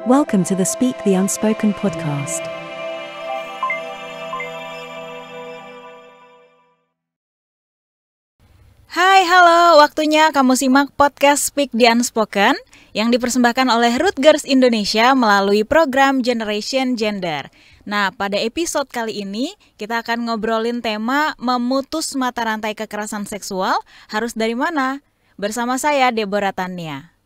Welcome to the Speak the Unspoken podcast. Hai, halo. Waktunya kamu simak podcast Speak the Unspoken yang dipersembahkan oleh Rootgers Indonesia melalui program Generation Gender. Nah, pada episode kali ini kita akan ngobrolin tema memutus mata rantai kekerasan seksual harus dari mana? Bersama saya Deborah Tania.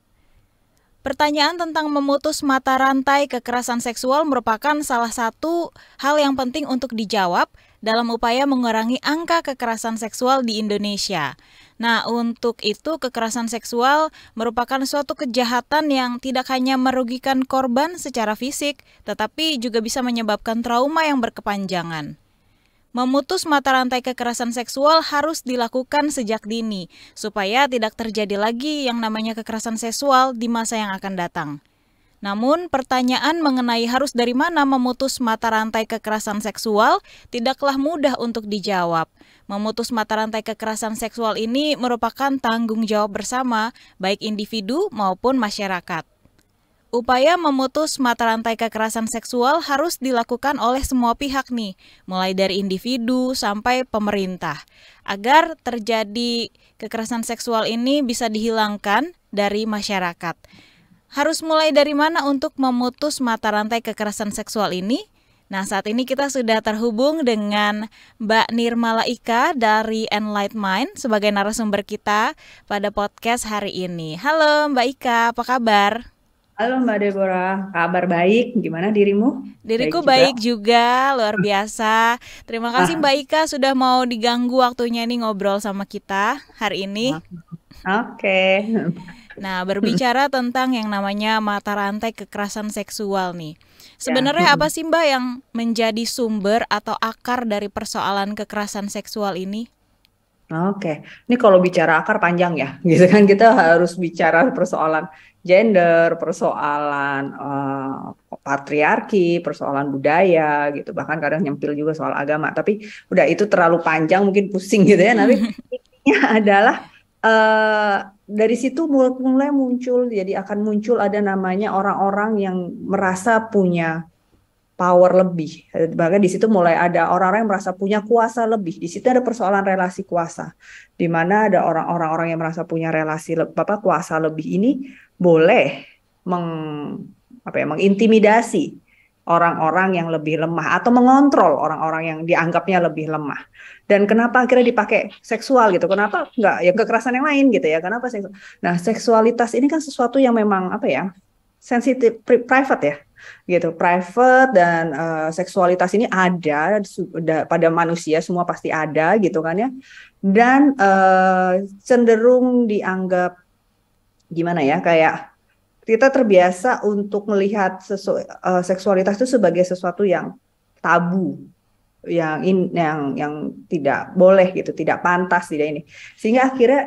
Pertanyaan tentang memutus mata rantai kekerasan seksual merupakan salah satu hal yang penting untuk dijawab dalam upaya mengurangi angka kekerasan seksual di Indonesia. Nah, untuk itu kekerasan seksual merupakan suatu kejahatan yang tidak hanya merugikan korban secara fisik, tetapi juga bisa menyebabkan trauma yang berkepanjangan. Memutus mata rantai kekerasan seksual harus dilakukan sejak dini, supaya tidak terjadi lagi yang namanya kekerasan seksual di masa yang akan datang. Namun, pertanyaan mengenai harus dari mana memutus mata rantai kekerasan seksual tidaklah mudah untuk dijawab. Memutus mata rantai kekerasan seksual ini merupakan tanggung jawab bersama, baik individu maupun masyarakat. Upaya memutus mata rantai kekerasan seksual harus dilakukan oleh semua pihak nih, mulai dari individu sampai pemerintah, agar terjadi kekerasan seksual ini bisa dihilangkan dari masyarakat. Harus mulai dari mana untuk memutus mata rantai kekerasan seksual ini? Nah, saat ini kita sudah terhubung dengan Mbak Nirmala Ika dari Enlight Mind sebagai narasumber kita pada podcast hari ini. Halo Mbak Ika, apa kabar? Halo Mbak Deborah, kabar baik, gimana dirimu? Diriku baik juga, luar biasa. Terima kasih Mbak Ika sudah mau diganggu waktunya nih ngobrol sama kita hari ini. Oke. Nah, berbicara tentang yang namanya mata rantai kekerasan seksual nih. Sebenarnya apa sih Mbak yang menjadi sumber atau akar dari persoalan kekerasan seksual ini? Oke, ini kalau bicara akar panjang ya, gitu kan kita harus bicara persoalan gender, persoalan patriarki, persoalan budaya, gitu. Bahkan kadang nyempil juga soal agama. Tapi udah itu terlalu panjang, mungkin pusing gitu ya. Tapi intinya adalah dari situ mulai muncul, jadi akan muncul ada namanya orang-orang yang merasa punya power lebih. Bahkan di situ mulai ada orang-orang yang merasa punya kuasa lebih. Di situ ada persoalan relasi kuasa, di mana ada orang-orang yang merasa punya relasi kuasa lebih ini boleh mengintimidasi orang-orang yang lebih lemah atau mengontrol orang-orang yang dianggapnya lebih lemah. Dan kenapa akhirnya dipakai seksual gitu? Kenapa enggak ya kekerasan yang lain gitu ya? Kenapa seksual? Nah, seksualitas ini kan sesuatu yang memang sensitif, private ya, gitu, private dan seksualitas ini ada pada manusia semua pasti ada gitu kan ya, dan cenderung dianggap gimana ya, kayak kita terbiasa untuk melihat seksualitas itu sebagai sesuatu yang tabu, yang tidak boleh gitu, tidak pantas, tidak ini, sehingga akhirnya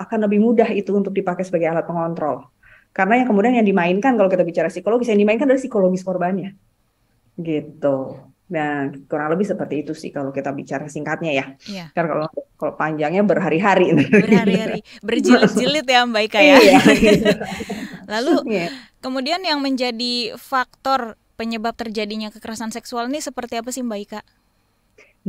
akan lebih mudah itu untuk dipakai sebagai alat pengontrol. Karena yang kemudian yang dimainkan kalau kita bicara psikologis, yang dimainkan adalah psikologis korbannya, gitu. Nah, kurang lebih seperti itu sih kalau kita bicara singkatnya ya. Iya. Karena kalau panjangnya berhari-hari. Berhari-hari, berjilid-jilid ya Mbak Ika ya. Iya. Lalu kemudian yang menjadi faktor penyebab terjadinya kekerasan seksual ini seperti apa sih Mbak Ika?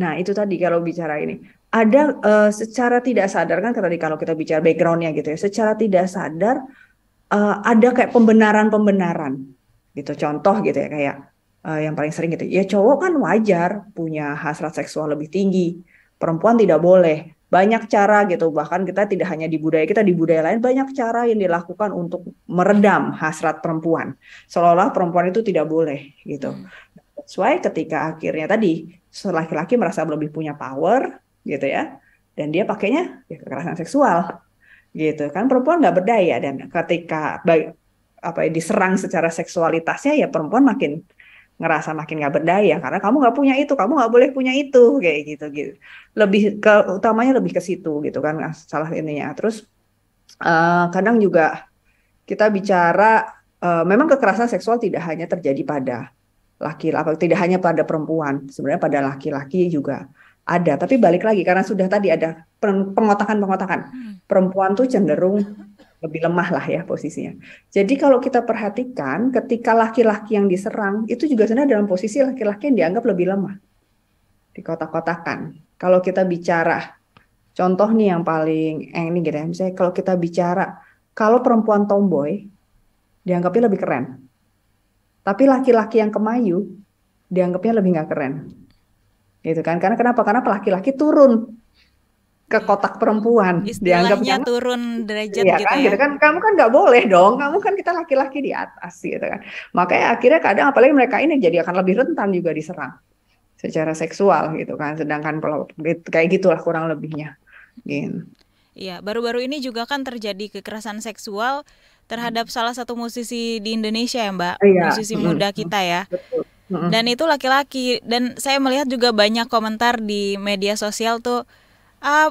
Nah, itu tadi kalau bicara ini ada secara tidak sadar kan tadi kalau kita bicara backgroundnya gitu ya, secara tidak sadar ada kayak pembenaran gitu. Contoh gitu ya, kayak yang paling sering gitu ya, cowok kan wajar punya hasrat seksual lebih tinggi, perempuan tidak boleh. Banyak cara gitu, bahkan kita tidak hanya di budaya kita, di budaya lain banyak cara yang dilakukan untuk meredam hasrat perempuan, seolah-olah perempuan itu tidak boleh gitu. That's why ketika akhirnya tadi laki-laki merasa lebih punya power gitu ya, dan dia pakainya ya kekerasan seksual gitu kan, perempuan nggak berdaya, dan ketika diserang secara seksualitasnya ya perempuan makin ngerasa makin nggak berdaya karena kamu nggak punya itu, kamu nggak boleh punya itu, kayak gitu. Lebih utamanya lebih ke situ gitu kan, salah ininya. Terus kadang juga kita bicara memang kekerasan seksual tidak hanya terjadi pada laki-laki, tidak hanya pada perempuan, sebenarnya pada laki-laki juga ada. Tapi balik lagi karena sudah tadi ada pengotakan. Perempuan tuh cenderung lebih lemah lah ya posisinya. Jadi kalau kita perhatikan ketika laki-laki yang diserang itu juga sebenarnya dalam posisi laki-laki yang dianggap lebih lemah, dikotak-kotakan. Kalau kita bicara contoh nih yang paling ini gitu ya, misalnya kalau kita bicara kalau perempuan tomboy dianggapnya lebih keren, tapi laki-laki yang kemayu dianggapnya lebih nggak keren, gitu kan? Karena kenapa? Karena laki-laki turun ke kotak perempuan, Istilahnya dianggapnya turun derajat ya gitu kan, ya. gitu kan? Kamu kan nggak boleh dong, kamu kan kita laki-laki di atas, gitu kan? Makanya akhirnya kadang apalagi mereka ini jadi akan lebih rentan juga diserang secara seksual, gitu kan? Sedangkan kayak gitulah kurang lebihnya, gitu. Iya, baru-baru ini juga kan terjadi kekerasan seksual terhadap salah satu musisi di Indonesia ya, Mbak. Iya, Musisi muda kita ya. betul. Dan itu laki-laki. Dan saya melihat juga banyak komentar di media sosial tuh,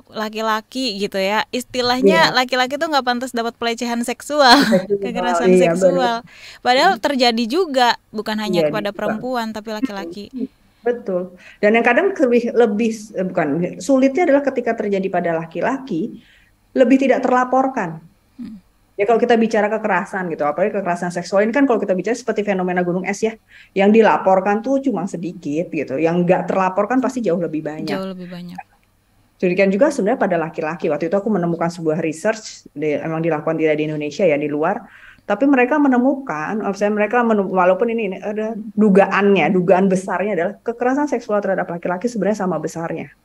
laki-laki gitu ya. Istilahnya Iya, laki-laki tuh nggak pantas dapat pelecehan seksual, seksual, kekerasan iya benar. seksual. Padahal terjadi juga, bukan hanya Iya, kepada juga. perempuan, tapi laki-laki. Betul. Dan yang kadang bukan sulitnya adalah ketika terjadi pada laki-laki lebih tidak terlaporkan. Ya kalau kita bicara kekerasan gitu, apalagi kekerasan seksual ini kan kalau kita bicara seperti fenomena gunung es ya, yang dilaporkan tuh cuma sedikit gitu, yang nggak terlaporkan pasti jauh lebih banyak. Jauh lebih banyak. Demikian juga sebenarnya pada laki-laki. Waktu itu aku menemukan sebuah research, emang dilakukan tidak di Indonesia ya, di luar. Tapi mereka menemukan, walaupun ini ada dugaan besarnya adalah kekerasan seksual terhadap laki-laki sebenarnya sama besarnya.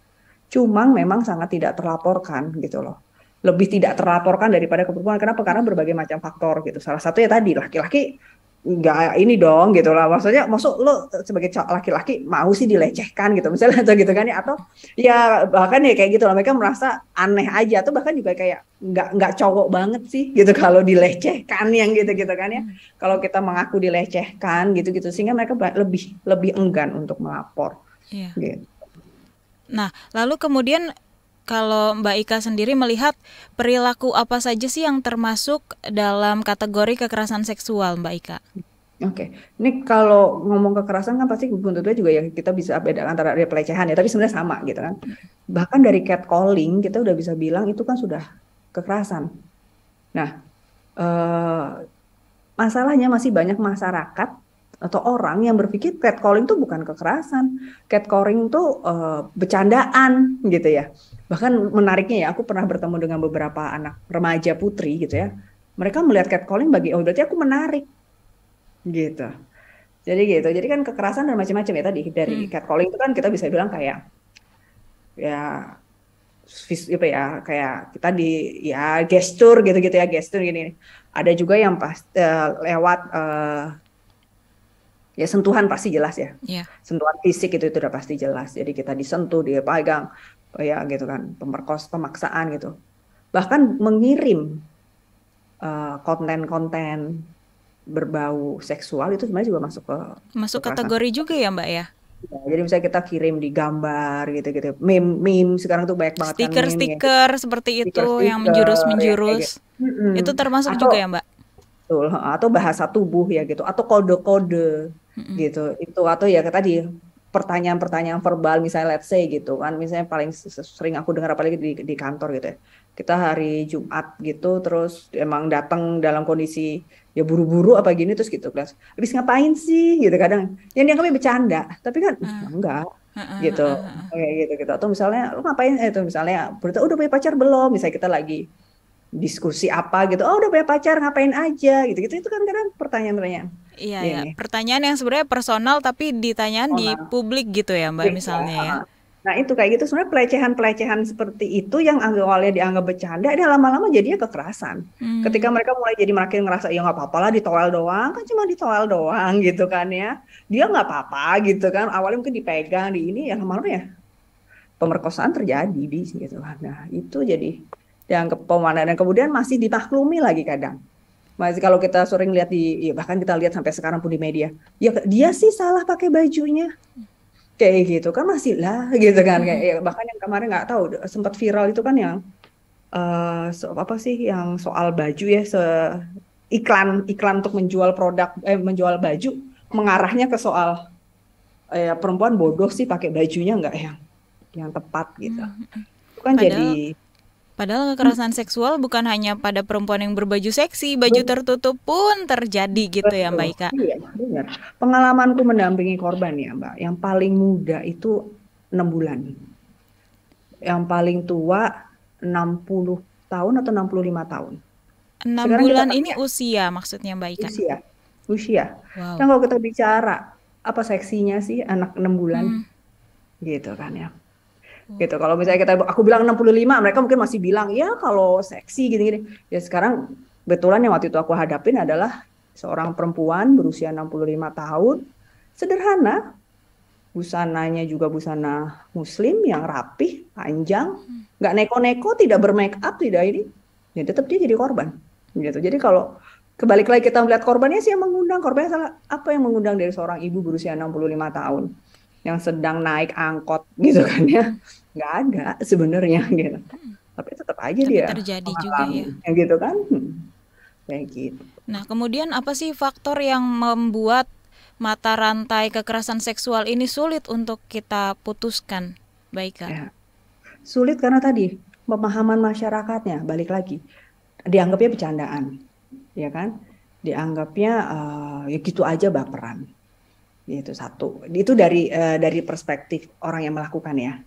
Cuma memang sangat tidak terlaporkan gitu loh. Lebih tidak terlaporkan daripada perempuan. Kenapa? Karena berbagai macam faktor gitu. Salah satunya tadi laki-laki nggak ini dong gitu lah. Maksudnya, maksud lo sebagai laki-laki mau sih dilecehkan gitu misalnya atau gitu kan ya, atau ya bahkan ya kayak gitu lah, mereka merasa aneh aja atau bahkan juga kayak nggak cowok banget sih gitu kalau dilecehkan yang gitu-gitu kan ya. Kalau kita mengaku dilecehkan gitu-gitu sehingga mereka lebih enggan untuk melapor. Iya. Gitu. Nah, lalu kemudian kalau Mbak Ika sendiri melihat perilaku apa saja sih yang termasuk dalam kategori kekerasan seksual, Mbak Ika? Oke, ini kalau ngomong kekerasan kan pasti buntutnya juga ya kita bisa bedakan antara ada pelecehan ya, tapi sebenarnya sama gitu kan. Bahkan dari catcalling kita udah bisa bilang itu kan sudah kekerasan. Nah, masalahnya masih banyak masyarakat atau orang yang berpikir catcalling itu bukan kekerasan, catcalling itu bercandaan gitu ya. Bahkan menariknya ya, aku pernah bertemu dengan beberapa anak remaja putri gitu ya. Mereka melihat catcalling berarti aku menarik gitu. Jadi kan kekerasan dan macam-macam ya tadi dari catcalling itu kan kita bisa bilang kayak ya apa ya kayak kita ya gestur gitu-gitu ya, gestur gini. Ada juga yang lewat ya sentuhan pasti jelas ya. Iya. Sentuhan fisik itu udah pasti jelas. Jadi kita disentuh, dia pegang ya gitu kan, pemaksaan gitu. Bahkan mengirim konten-konten berbau seksual itu sebenarnya juga masuk kategori juga ya, Mbak ya. Ya, jadi misalnya kita kirim di gambar gitu-gitu, meme sekarang tuh banyak banget kan meme Stiker-stiker seperti itu yang ya, menjurus. gitu. Itu termasuk Atau juga ya, Mbak? betul, atau bahasa tubuh ya gitu, atau kode-kode gitu. Itu atau ya tadi pertanyaan-pertanyaan verbal misalnya let's say gitu kan, misalnya paling sering aku dengar apalagi di kantor gitu ya. Kita hari Jumat gitu terus emang datang dalam kondisi ya buru-buru apa gini terus gitu kelas. Habis ngapain sih gitu kadang. Yang dianggapnya bercanda, tapi kan enggak gitu. Kayak gitu. Atau misalnya lu ngapain itu misalnya udah punya pacar belum? Misalnya kita lagi diskusi apa gitu. Oh, udah punya pacar ngapain aja gitu. Itu kan kadang pertanyaan-pertanyaan. Iya ya, pertanyaan yang sebenarnya personal tapi ditanyain di publik gitu ya, Mbak, misalnya ya. Nah itu kayak gitu sebenarnya pelecehan seperti itu yang awalnya dianggap bercanda, ini lama-lama jadinya kekerasan. Ketika mereka mulai jadi makin ngerasa ya nggak apa-apa lah ditowel doang, kan cuma ditowel doang gitu kan ya. Dia nggak apa-apa gitu kan. Awalnya mungkin dipegang di ini ya lama-lama ya pemerkosaan terjadi di gitu. Nah itu jadi dianggap pemandangan dan kemudian masih dimaklumi lagi kadang. Masih kalau kita sering lihat ya bahkan kita lihat sampai sekarang pun di media, ya dia sih salah pakai bajunya. Kayak gitu kan masih lah gitu kan kayak ya, bahkan yang kemarin nggak tahu sempat viral itu kan yang apa sih yang soal baju ya iklan untuk menjual menjual baju mengarahnya ke soal perempuan bodoh sih pakai bajunya nggak yang tepat gitu. Itu kan Padahal, jadi Padahal kekerasan seksual bukan hanya pada perempuan yang berbaju seksi, baju tertutup pun terjadi gitu ya Mbak Betul, Ika. iya benar. Pengalamanku mendampingi korban ya Mbak, yang paling muda itu 6 bulan, yang paling tua 60 tahun atau 65 tahun. 6 Sekarang kita bulan ini tanya usia maksudnya Mbak Ika. usia, usia. Dan Wow. kalau kita bicara apa seksinya sih anak 6 bulan, Hmm. gitu kan ya. Gitu. Kalau misalnya aku bilang 65, mereka mungkin masih bilang ya kalau seksi gini-gini. Ya sekarang betulan yang waktu itu aku hadapin adalah seorang perempuan berusia 65 tahun, sederhana, busananya juga busana muslim yang rapih, panjang, nggak neko-neko, tidak bermake up, tidak ini, ya tetap dia jadi korban. Gitu. Jadi kalau kebalik lagi kita melihat korbannya sih yang mengundang, korbannya salah apa yang mengundang dari seorang ibu berusia 65 tahun yang sedang naik angkot gitu kan ya, nggak ada sebenarnya gitu, tapi tetap aja Tapi dia terjadi juga ya. mengalami gitu kan. Kayak gitu Nah, kemudian apa sih faktor yang membuat mata rantai kekerasan seksual ini sulit untuk kita putuskan, Mbak Ika? ya. Sulit karena tadi pemahaman masyarakatnya, balik lagi, dianggapnya bercandaan, ya kan, dianggapnya ya gitu aja baperan. Itu satu. Itu dari perspektif orang yang melakukan ya.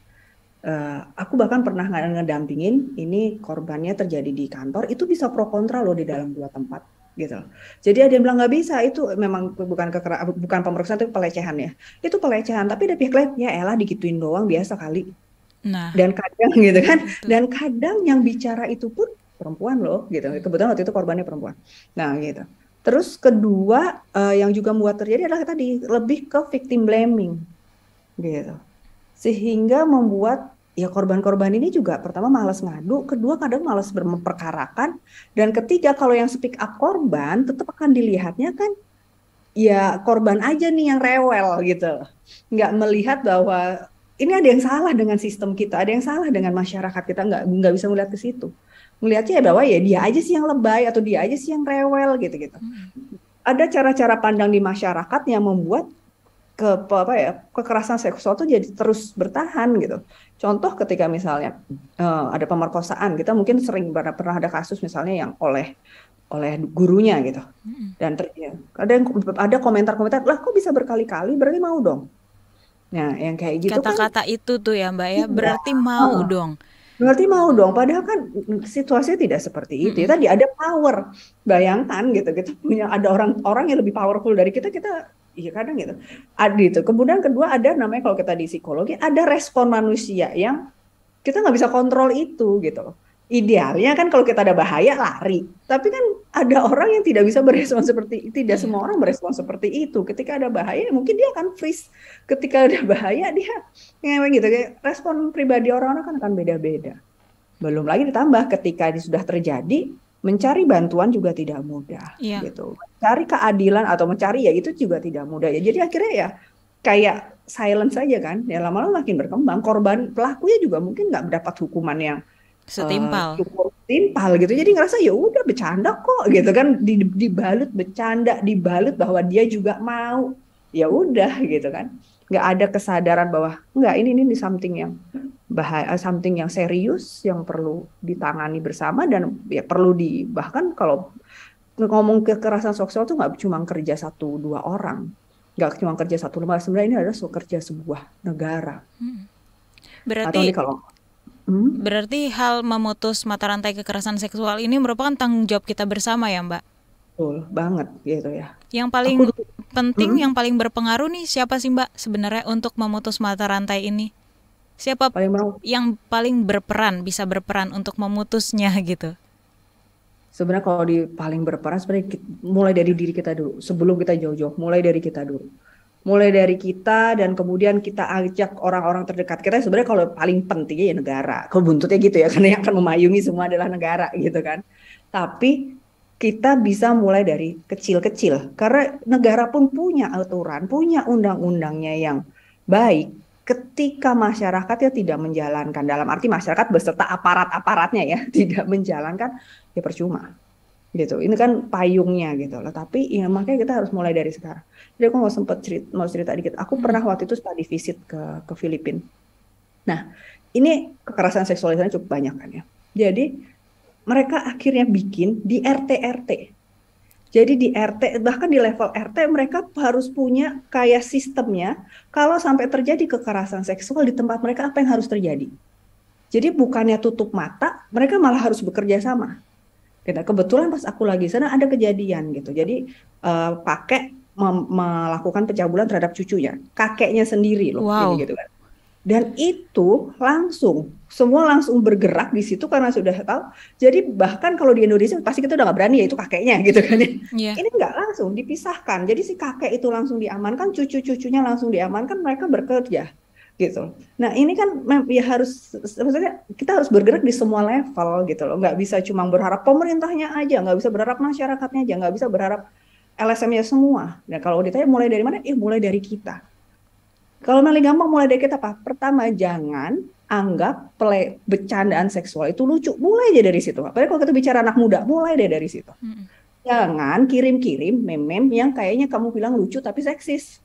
Aku bahkan pernah ngedampingin ini korbannya terjadi di kantor, itu bisa pro kontra loh di dalam 2 tempat gitu. Jadi ada yang bilang nggak bisa, itu memang bukan pemerkosaan itu pelecehan ya. Itu pelecehan, tapi ada pihak lain ya elah digituin doang biasa kali. Nah, Dan kadang gitu kan, betul. dan kadang yang bicara itu pun perempuan loh gitu. Kebetulan waktu itu korbannya perempuan. Nah gitu. Terus kedua yang juga membuat terjadi adalah tadi lebih ke victim blaming gitu. Sehingga membuat ya korban-korban ini juga pertama malas ngadu, kedua kadang malas memperkarakan, dan ketiga kalau yang speak up korban tetap akan dilihatnya kan ya korban aja nih yang rewel gitu. Nggak melihat bahwa ini ada yang salah dengan sistem kita, ada yang salah dengan masyarakat kita, nggak bisa melihat ke situ. Melihatnya ya bahwa ya dia aja sih yang lebay atau dia aja sih yang rewel gitu-gitu. Ada cara-cara pandang di masyarakat yang membuat kekerasan seksual itu jadi terus bertahan gitu. Contoh ketika misalnya ada pemerkosaan, kita mungkin sering pernah ada kasus misalnya yang oleh gurunya gitu. Dan ada komentar-komentar, lah kok bisa berkali-kali, berarti mau dong. Nah, yang kayak gitu kan Kata-kata itu tuh ya Mbak ya, iya, berarti mau heeh. dong. Berarti mau dong, padahal kan situasinya tidak seperti itu. Ya, tadi ada power. Bayangkan gitu, kita punya ada orang-orang yang lebih powerful dari kita iya kadang gitu. Ada itu. Kemudian kedua ada namanya kalau kita di psikologi ada respon manusia yang kita nggak bisa kontrol itu gitu. Idealnya kan kalau kita ada bahaya lari, tapi kan ada orang yang tidak bisa berespon seperti itu. Tidak Iya. semua orang berespon seperti itu. Ketika ada bahaya, mungkin dia akan freeze. Ketika ada bahaya, dia ngewek gitu. Kayak respon pribadi orang-orang kan akan beda-beda. Belum lagi ditambah ketika ini sudah terjadi, mencari bantuan juga tidak mudah, Iya. gitu. Mencari keadilan atau mencari ya itu juga tidak mudah ya. Jadi akhirnya ya kayak silence saja kan. Ya lama-lama makin berkembang. Korban pelakunya juga mungkin nggak mendapat hukuman yang Setimpal. cukup timpal gitu. Jadi ngerasa ya udah bercanda kok gitu kan, dibalut bercanda, dibalut bahwa dia juga mau. Ya udah gitu kan. Nggak ada kesadaran bahwa enggak ini something yang bahaya, something yang serius yang perlu ditangani bersama dan ya perlu bahkan kalau ngomong kekerasan seksual tuh nggak cuma kerja 1-2 orang. Nggak cuma kerja satu lembaga, sebenarnya ini adalah kerja sebuah negara. Atau Berarti nih kalau berarti hal memutus mata rantai kekerasan seksual ini merupakan tanggung jawab kita bersama ya Mbak. betul banget gitu ya. Yang paling Aku penting, yang paling berpengaruh nih siapa sih Mbak sebenarnya untuk memutus mata rantai ini? Siapa paling mau yang paling bisa berperan untuk memutusnya gitu? sebenarnya kalau paling berperan sebenarnya mulai dari diri kita dulu. Sebelum kita jauh-jauh, mulai dari kita dulu. Mulai dari kita dan kemudian kita ajak orang-orang terdekat kita. Sebenarnya kalau paling pentingnya ya negara. Kalau buntutnya gitu ya, karena yang akan memayungi semua adalah negara gitu kan. Tapi kita bisa mulai dari kecil-kecil. Karena negara pun punya aturan, punya undang-undangnya yang baik. Ketika masyarakatnya tidak menjalankan, dalam arti masyarakat beserta aparat-aparatnya ya, tidak menjalankan, ya percuma. Gitu. Ini kan payungnya gitu loh. Tapi ya makanya kita harus mulai dari sekarang. Jadi aku mau cerita dikit. Aku pernah waktu itu study visit ke Filipina. Nah, ini kekerasan seksual di sana cukup banyak kan ya. Jadi mereka akhirnya bikin di RT-RT. Jadi di RT, bahkan di level RT mereka harus punya kayak sistemnya, kalau sampai terjadi kekerasan seksual di tempat mereka apa yang harus terjadi. Jadi bukannya tutup mata, mereka malah harus bekerja sama. Kebetulan pas aku lagi sana ada kejadian gitu. Jadi kakek melakukan pencabulan terhadap cucunya, kakeknya sendiri loh, Wow. gitu kan. Dan itu semua langsung bergerak di situ karena sudah tahu. Jadi bahkan kalau di Indonesia pasti kita udah nggak berani, ya itu kakeknya gitu kan ya. Iya. Ini nggak, langsung dipisahkan. Jadi si kakek itu langsung diamankan, cucu-cucunya langsung diamankan, mereka bekerja gitu. Nah ini kan ya harus, maksudnya kita harus bergerak di semua level gitu loh. Nggak bisa cuma berharap pemerintahnya aja, nggak bisa berharap masyarakatnya aja, nggak bisa berharap LSM-nya semua. Nah kalau ditanya mulai dari mana? Mulai dari kita. Kalau paling gampang mulai dari kita apa? Pertama, jangan anggap bercandaan seksual itu lucu. Mulai aja dari situ. Apalagi kalau kita bicara anak muda, mulai deh dari situ. Jangan kirim-kirim meme yang kayaknya kamu bilang lucu tapi seksis.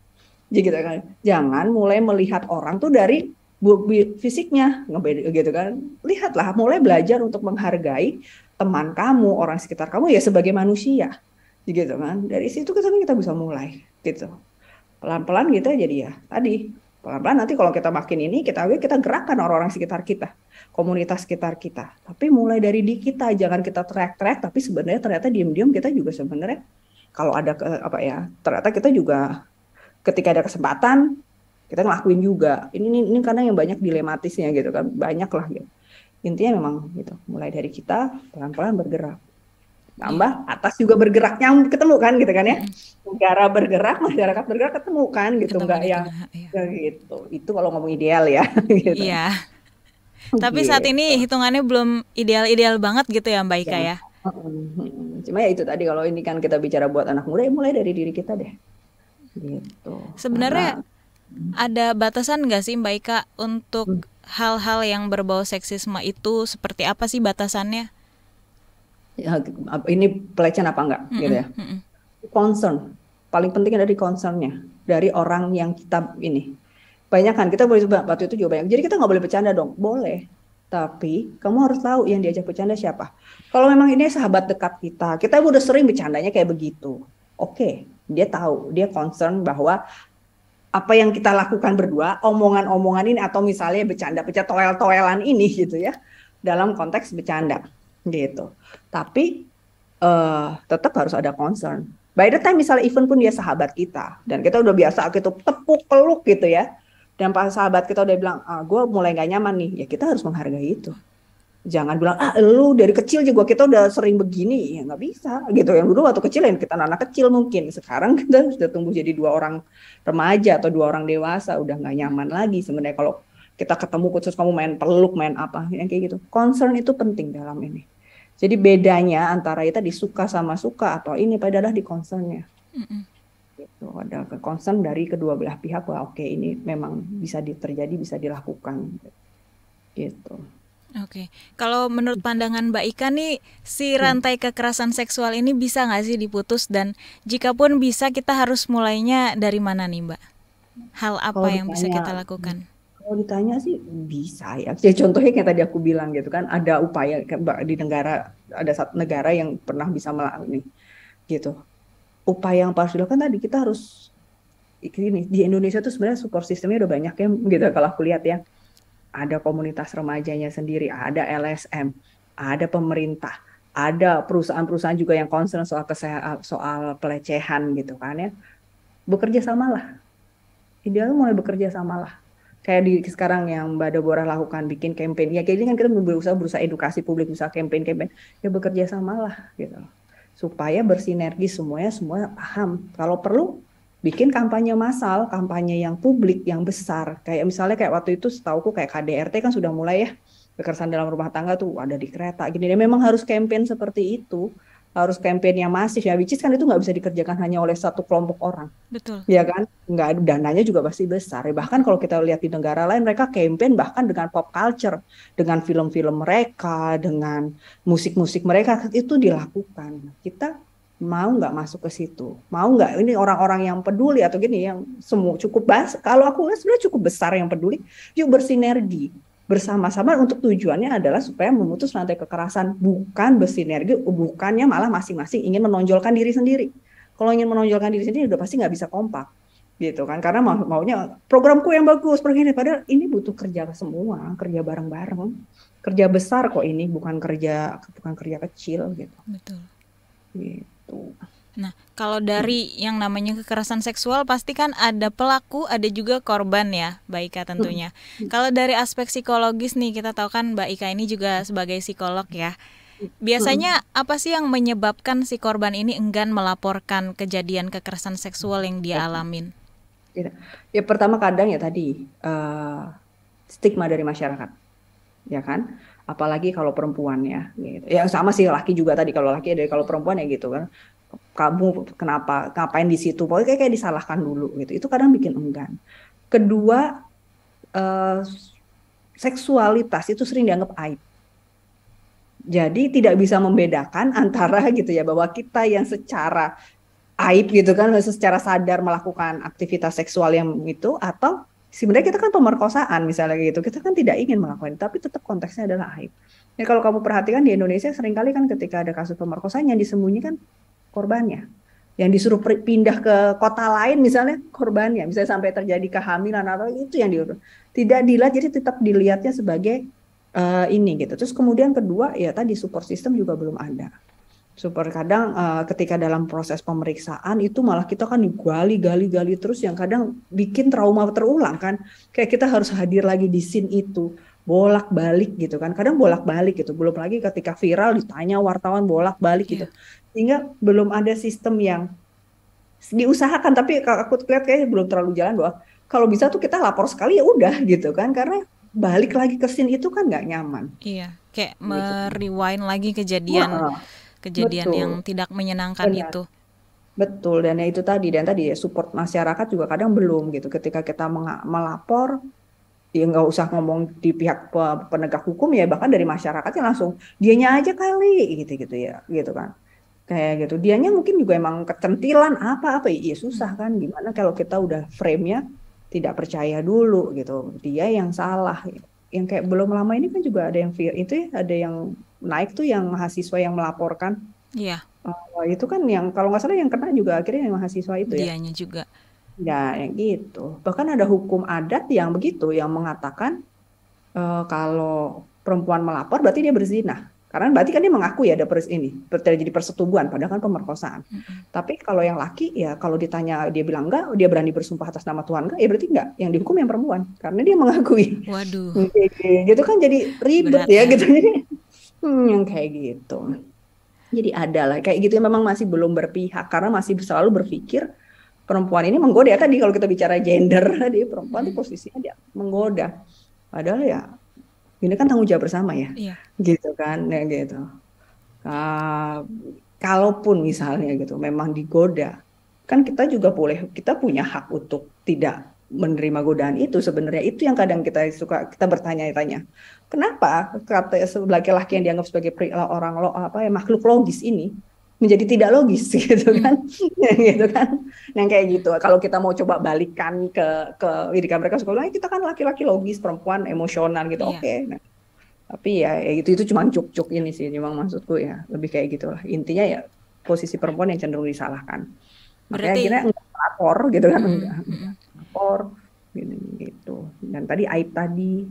Gitu kan. Jangan mulai melihat orang tuh dari fisiknya, gitu kan. Lihatlah, mulai belajar untuk menghargai teman kamu, orang sekitar kamu ya sebagai manusia. Gitu kan. Dari situ kita bisa mulai gitu. Pelan-pelan kita jadi ya tadi, pelan-pelan nanti kalau kita makin ini kita gerakkan orang-orang sekitar kita, komunitas sekitar kita. Tapi mulai dari di kita, jangan kita teriak-teriak, tapi sebenarnya ternyata diam-diam kita juga sebenarnya kalau ada ternyata kita juga ketika ada kesempatan kita ngelakuin juga. Ini karena yang banyak dilematisnya gitu kan, banyak lah gitu. Intinya memang gitu, mulai dari kita pelan-pelan bergerak. Tambah atas juga bergeraknya ketemu kan gitu kan ya. Negara bergerak, masyarakat bergerak ketemu kan gitu, Ketemu enggak di yang tengah, iya. gitu. Itu kalau ngomong ideal ya gitu. Iya. Tapi saat ini Gitu. hitungannya belum ideal-ideal banget gitu ya Mbak Ika Ya. ya. Cuma ya itu tadi, kalau ini kan kita bicara buat anak muda, ya mulai dari diri kita deh. Gitu. Sebenarnya Karena ada batasan nggak sih Mbak Ika untuk hal-hal yang berbau seksisme itu, seperti apa sih batasannya? ya, ini pelecehan apa enggak gitu ya. Concern. Paling penting ada di concernnya dari orang yang kita ini. Banyak kan kita boleh, waktu itu juga banyak. Jadi kita nggak boleh bercanda dong, boleh. Tapi kamu harus tahu yang diajak bercanda siapa. Kalau memang ini sahabat dekat kita udah sering bercandanya kayak begitu. Oke, dia tahu, dia concern bahwa apa yang kita lakukan berdua, omongan-omongan ini atau misalnya bercanda-bercanda toel-toelan ini gitu ya, dalam konteks bercanda gitu. Tapi tetap harus ada concern. By the time misalnya even pun dia sahabat kita dan kita udah biasa gitu tepuk peluk gitu ya, dan pas sahabat kita udah bilang gue mulai gak nyaman nih, ya kita harus menghargai itu. Jangan bilang lu dari kecil juga kita udah sering begini, ya nggak bisa gitu. Yang dulu waktu kecil yang kita anak kecil mungkin, sekarang kita sudah tumbuh jadi 2 orang remaja atau 2 orang dewasa, udah nggak nyaman lagi sebenarnya kalau kita ketemu khusus kamu main peluk, main apa yang kayak gitu. Concern itu penting dalam ini. Jadi bedanya antara kita disuka sama suka atau ini adalah di concernnya. Gitu. Ada concern dari kedua belah pihak bahwa oke, ini memang bisa terjadi, bisa dilakukan. Gitu. Oke, kalau menurut pandangan Mbak Ika nih, si rantai kekerasan seksual ini bisa nggak sih diputus, dan jika pun bisa, kita harus mulainya dari mana nih Mbak? Hal apa yang bisa kita lakukan? Kalau ditanya sih bisa ya. Jadi contohnya kayak tadi aku bilang gitu kan, ada upaya di negara, ada satu negara yang pernah bisa melakukan ini gitu. Upaya yang harus dilakukan tadi, kita harus ini di Indonesia tuh sebenarnya support sistemnya udah banyak ya gitu kalau aku lihat ya. Ada komunitas remajanya sendiri, ada LSM, ada pemerintah, ada perusahaan-perusahaan juga yang concern soal kesehatan, soal pelecehan gitu kan ya. Bekerja samalah. Idealnya mulai bekerja samalah. Kayak di sekarang yang Mbak Deborah lakukan, bikin campaign. Ya kayak ini kan kita berusaha edukasi publik, berusaha campaign. Ya bekerja samalah gitu. Supaya bersinergi semua paham. Kalau perlu bikin kampanye massal, kampanye yang publik, yang besar. Kayak misalnya kayak waktu itu setauku kayak KDRT kan sudah mulai ya, kekerasan dalam rumah tangga tuh ada di kereta gini. Dan memang harus campaign seperti itu, harus campaign yang masif ya, which is kan itu nggak bisa dikerjakan hanya oleh satu kelompok orang. Betul. Ya kan, nggak ada, dananya juga pasti besar. Bahkan kalau kita lihat di negara lain, mereka campaign bahkan dengan pop culture, dengan film-film mereka, dengan musik-musik mereka, itu dilakukan. Kita mau nggak masuk ke situ, mau nggak ini orang-orang yang peduli atau gini yang semua cukup kalau aku lihat sebenarnya cukup besar yang peduli, yuk bersinergi bersama-sama untuk tujuannya adalah supaya memutus rantai kekerasan, bukan bersinergi, bukannya malah masing-masing ingin menonjolkan diri sendiri. Kalau ingin menonjolkan diri sendiri udah pasti nggak bisa kompak gitu kan, karena maunya programku yang bagus, padahal ini butuh kerja semua, kerja bareng-bareng, kerja besar kok ini, bukan kerja kecil gitu. Betul. Gitu. Nah, kalau dari yang namanya kekerasan seksual pasti kan ada pelaku, ada juga korban ya, Mbak Ika tentunya. Kalau dari aspek psikologis nih, kita tahu kan Mbak Ika ini juga sebagai psikolog ya. Biasanya apa sih yang menyebabkan si korban ini enggan melaporkan kejadian kekerasan seksual yang dia alamin? Ya pertama kadang ya tadi stigma dari masyarakat, ya kan? Apalagi kalau perempuan ya, gitu. Ya sama sih laki juga tadi, kalau laki ada, kalau perempuan ya gitu kan. Kamu ngapain di situ? Pokoknya kayak disalahkan dulu gitu. Itu kadang bikin enggan. Kedua, seksualitas itu sering dianggap aib. Jadi tidak bisa membedakan antara gitu ya, bahwa kita yang secara aib gitu kan, secara sadar melakukan aktivitas seksual yang itu, atau sebenarnya kita kan pemerkosaan misalnya gitu, kita kan tidak ingin melakukan, tapi tetap konteksnya adalah aib. Ya kalau kamu perhatikan di Indonesia seringkali kan ketika ada kasus pemerkosaan yang disembunyikan korbannya, yang disuruh pindah ke kota lain misalnya korbannya, misalnya sampai terjadi kehamilan atau itu yang tidak dilihat, jadi tetap dilihatnya sebagai ini gitu. Terus kemudian kedua ya tadi support system juga belum ada. Super kadang ketika dalam proses pemeriksaan itu malah kita kan digali terus, yang kadang bikin trauma terulang kan, kayak kita harus hadir lagi di scene itu bolak-balik gitu kan, kadang bolak-balik gitu, belum lagi ketika viral ditanya wartawan bolak-balik gitu, sehingga belum ada sistem yang diusahakan. Tapi aku lihat kayaknya belum terlalu jalan, bahwa kalau bisa tuh kita lapor sekali ya udah gitu kan, karena balik lagi ke scene itu kan nggak nyaman. Iya, kayak merewind lagi kejadian betul. yang tidak menyenangkan. Benar. Itu betul, dan ya itu tadi, support masyarakat juga kadang belum gitu. Ketika kita melapor, ya nggak usah ngomong di pihak penegak hukum ya, bahkan dari masyarakatnya langsung dianya aja kali gitu ya, gitu kan, kayak gitu. Dianya mungkin juga emang kecentilan apa ya susah kan, gimana kalau kita udah frame-nya tidak percaya dulu gitu, dia yang salah. Yang kayak belum lama ini kan juga ada yang itu ya, ada yang naik tuh yang mahasiswa yang melaporkan. Iya. Itu kan yang kalau nggak salah yang kena juga akhirnya yang mahasiswa itu ya. Dianya juga. Ya yang gitu. Bahkan ada hukum adat yang begitu, yang mengatakan kalau perempuan melapor berarti dia berzina. Karena berarti kan dia mengaku ya ada terjadi persetubuhan, padahal kan pemerkosaan. Tapi kalau yang laki ya kalau ditanya dia bilang enggak, dia berani bersumpah atas nama Tuhan enggak, ya berarti enggak. Yang dihukum yang perempuan karena dia mengakui. Waduh. Gitu kan jadi ribet ya gitu. Jadi yang kayak gitu. Jadi ada lah kayak gitu yang memang masih belum berpihak, karena masih selalu berpikir perempuan ini menggoda. Tadi kalau kita bicara gender, tadi perempuan itu posisinya dia menggoda. Padahal ya ini kan tanggung jawab bersama ya, gitu kan, ya gitu. Kalaupun misalnya gitu memang digoda, kan kita juga kita punya hak untuk tidak menerima godaan itu. Sebenarnya itu yang kadang kita bertanya-tanya, kenapa laki-laki yang dianggap sebagai makhluk logis ini menjadi tidak logis gitu kan, gitu kan, yang kayak gitu. Kalau kita mau coba balikan ke pendidikan mereka sekolah, kita kan laki-laki logis, perempuan emosional gitu, oke. Nah, tapi ya itu cuma cuk-cuk ini sih, memang maksudku ya lebih kayak gitulah. Intinya ya posisi perempuan yang cenderung disalahkan. Makanya akhirnya enggak lapor gitu kan, enggak lapor gitu. Dan tadi aib tadi,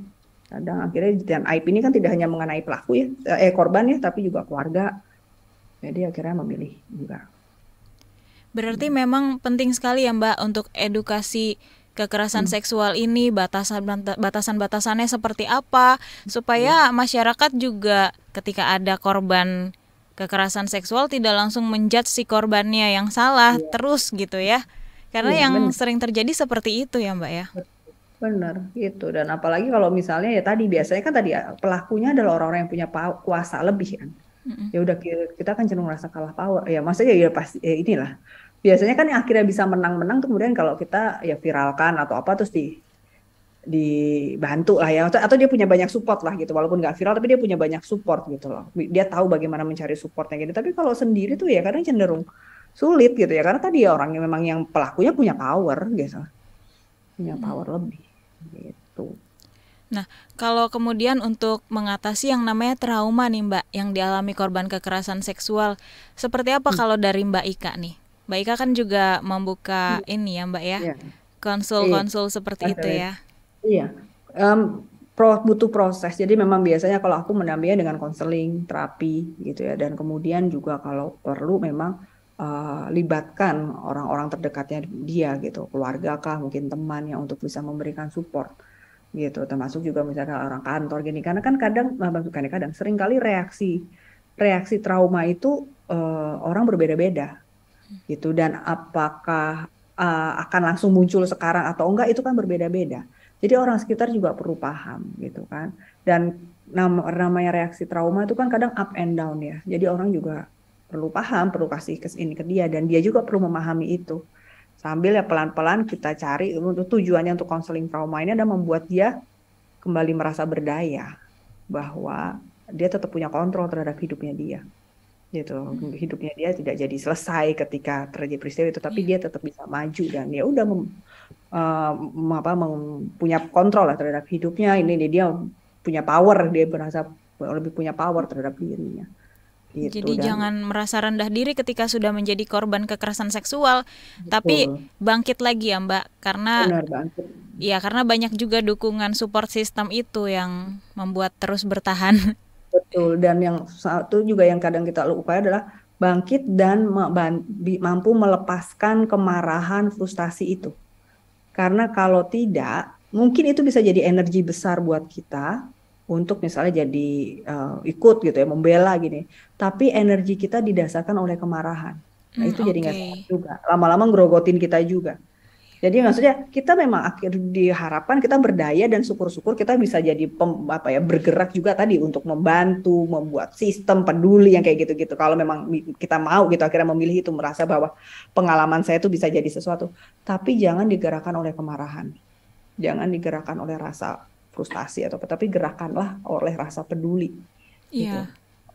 kadang akhirnya dan aib ini kan tidak hanya mengenai pelaku ya, korban ya, tapi juga keluarga. Jadi akhirnya memilih enggak. Berarti memang penting sekali ya Mbak untuk edukasi kekerasan seksual ini, batasan-batasannya seperti apa, supaya masyarakat juga ketika ada korban kekerasan seksual tidak langsung menjudge si korbannya yang salah terus gitu ya. Karena yang sering terjadi seperti itu ya Mbak ya. Benar gitu. Dan apalagi kalau misalnya ya tadi biasanya kan tadi pelakunya adalah orang-orang yang punya kuasa lebih kan. Ya udah kita kan cenderung merasa kalah power ya, maksudnya ya pasti inilah biasanya kan yang akhirnya bisa menang kemudian kalau kita ya viralkan atau apa terus dibantu lah ya, atau dia punya banyak support lah gitu, walaupun nggak viral tapi dia punya banyak support gitu loh, dia tahu bagaimana mencari supportnya gitu. Tapi kalau sendiri tuh ya kadang cenderung sulit gitu ya, karena tadi ya orangnya memang yang pelakunya punya power gitu, punya power lebih gitu. Nah, kalau kemudian untuk mengatasi yang namanya trauma nih Mbak, yang dialami korban kekerasan seksual, seperti apa kalau dari Mbak Ika nih? Mbak Ika kan juga membuka ini ya Mbak ya, Iya. konsul-konsul seperti itu ya. Iya, butuh proses. Jadi memang biasanya kalau aku mendampingi dengan konseling, terapi gitu ya. Dan kemudian juga kalau perlu memang libatkan orang-orang terdekatnya dia gitu, keluarga kah, mungkin teman yang untuk bisa memberikan support gitu. Termasuk juga misalkan orang kantor gini. Karena kan kadang sering kali reaksi trauma itu orang berbeda-beda gitu. Dan apakah akan langsung muncul sekarang atau enggak itu kan berbeda-beda. Jadi orang sekitar juga perlu paham gitu kan. Dan namanya reaksi trauma itu kan kadang up and down ya. Jadi orang juga perlu paham, perlu kasih ini ke dia dan dia juga perlu memahami itu. Sambil ya pelan-pelan kita cari untuk tujuannya untuk konseling trauma ini adalah membuat dia kembali merasa berdaya bahwa dia tetap punya kontrol terhadap hidupnya dia. Gitu. Hidupnya dia tidak jadi selesai ketika terjadi peristiwa itu, tapi dia tetap bisa maju dan ya udah punya kontrol lah terhadap hidupnya. Ini dia punya power, dia merasa lebih punya power terhadap dirinya. Gitu. Jadi jangan merasa rendah diri ketika sudah menjadi korban kekerasan seksual, tapi bangkit lagi ya Mbak, karena karena banyak juga dukungan support system itu yang membuat terus bertahan. Betul, dan yang satu juga yang kadang kita lupa adalah bangkit dan mampu melepaskan kemarahan, frustasi itu. Karena kalau tidak, mungkin itu bisa jadi energi besar buat kita untuk misalnya jadi ikut gitu ya, membela gini. Tapi energi kita didasarkan oleh kemarahan. Nah itu jadi nggak sehat juga. Lama-lama ngerogotin kita juga. Jadi maksudnya kita memang diharapkan kita berdaya dan syukur-syukur kita bisa jadi bergerak juga tadi untuk membantu, membuat sistem peduli yang kayak gitu-gitu. Kalau memang kita mau gitu akhirnya memilih itu, merasa bahwa pengalaman saya itu bisa jadi sesuatu. Tapi jangan digerakkan oleh kemarahan. Jangan digerakkan oleh rasa frustasi atau apa, tapi gerakanlah oleh rasa peduli. Gitu.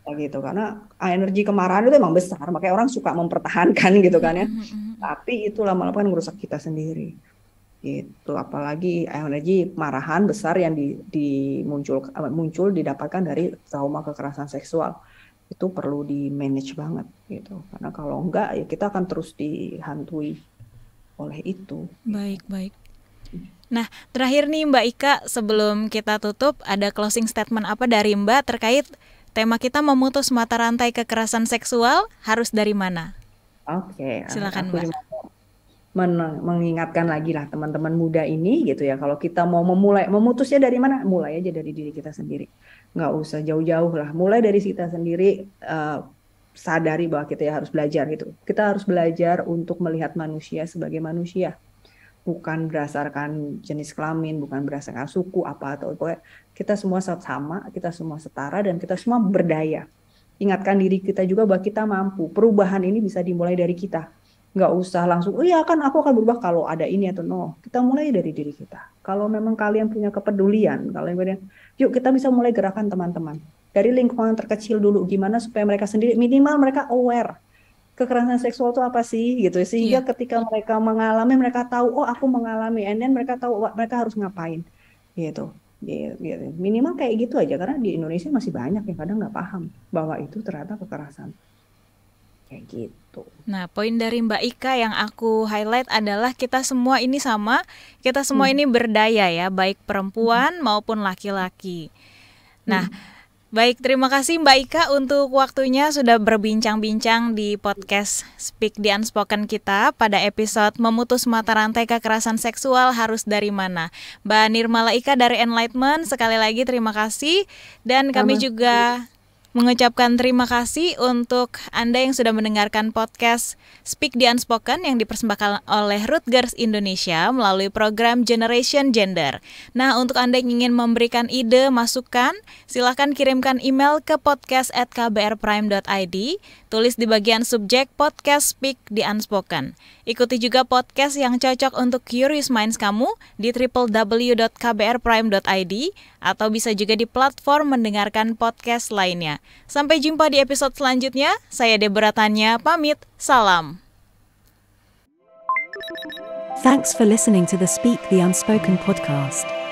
Gitu karena energi kemarahan itu emang besar, makanya orang suka mempertahankan gitu kan ya. Tapi itu lama-lama kan merusak kita sendiri. Gitu, apalagi energi kemarahan besar yang muncul didapatkan dari trauma kekerasan seksual. Itu perlu di manage banget gitu. Karena kalau enggak ya kita akan terus dihantui oleh itu. Baik. Nah, terakhir nih Mbak Ika, sebelum kita tutup, ada closing statement apa dari Mbak terkait tema kita memutus mata rantai kekerasan seksual harus dari mana? Oke, silakan Mbak. Mengingatkan lagi lah teman-teman muda ini gitu ya, kalau kita mau memutusnya dari mana? Mulai aja dari diri kita sendiri. Nggak usah jauh-jauh lah, mulai dari kita sendiri, sadari bahwa kita ya harus belajar gitu. Kita harus belajar untuk melihat manusia sebagai manusia. Bukan berdasarkan jenis kelamin, bukan berdasarkan suku apa atau pokoknya kita semua sama, kita semua setara dan kita semua berdaya. Ingatkan diri kita juga bahwa kita mampu. Perubahan ini bisa dimulai dari kita. Nggak usah langsung, oh iya kan aku akan berubah kalau ada ini atau no. Kita mulai dari diri kita. Kalau memang kalian punya kepedulian, yuk kita bisa mulai gerakan teman-teman. Dari lingkungan terkecil dulu, gimana supaya mereka sendiri, minimal mereka aware. Kekerasan seksual itu apa sih gitu, sehingga ketika mereka mengalami, mereka tahu oh aku mengalami, and then mereka tahu mereka harus ngapain gitu. Minimal kayak gitu aja, karena di Indonesia masih banyak yang kadang nggak paham bahwa itu ternyata kekerasan kayak gitu. Nah, poin dari Mbak Ika yang aku highlight adalah kita semua ini sama, kita semua ini berdaya ya, baik perempuan maupun laki-laki. Nah, baik, terima kasih Mbak Ika untuk waktunya sudah berbincang-bincang di podcast Speak the Unspoken kita pada episode memutus mata rantai kekerasan seksual harus dari mana. Mbak Nirmala Ika dari Enlightenment, sekali lagi terima kasih. Dan kami juga mengucapkan terima kasih untuk Anda yang sudah mendengarkan podcast Speak the Unspoken yang dipersembahkan oleh Root Girls Indonesia melalui program Generation Gender. Nah, untuk Anda yang ingin memberikan ide, masukan, silakan kirimkan email ke podcast@kbrprime.id, tulis di bagian subjek podcast Speak the Unspoken. Ikuti juga podcast yang cocok untuk curious minds kamu di www.kbrprime.id atau bisa juga di platform mendengarkan podcast lainnya. Sampai jumpa di episode selanjutnya. Saya Deborah Tanya, pamit. Salam. Thanks for listening to the Speak the Unspoken podcast.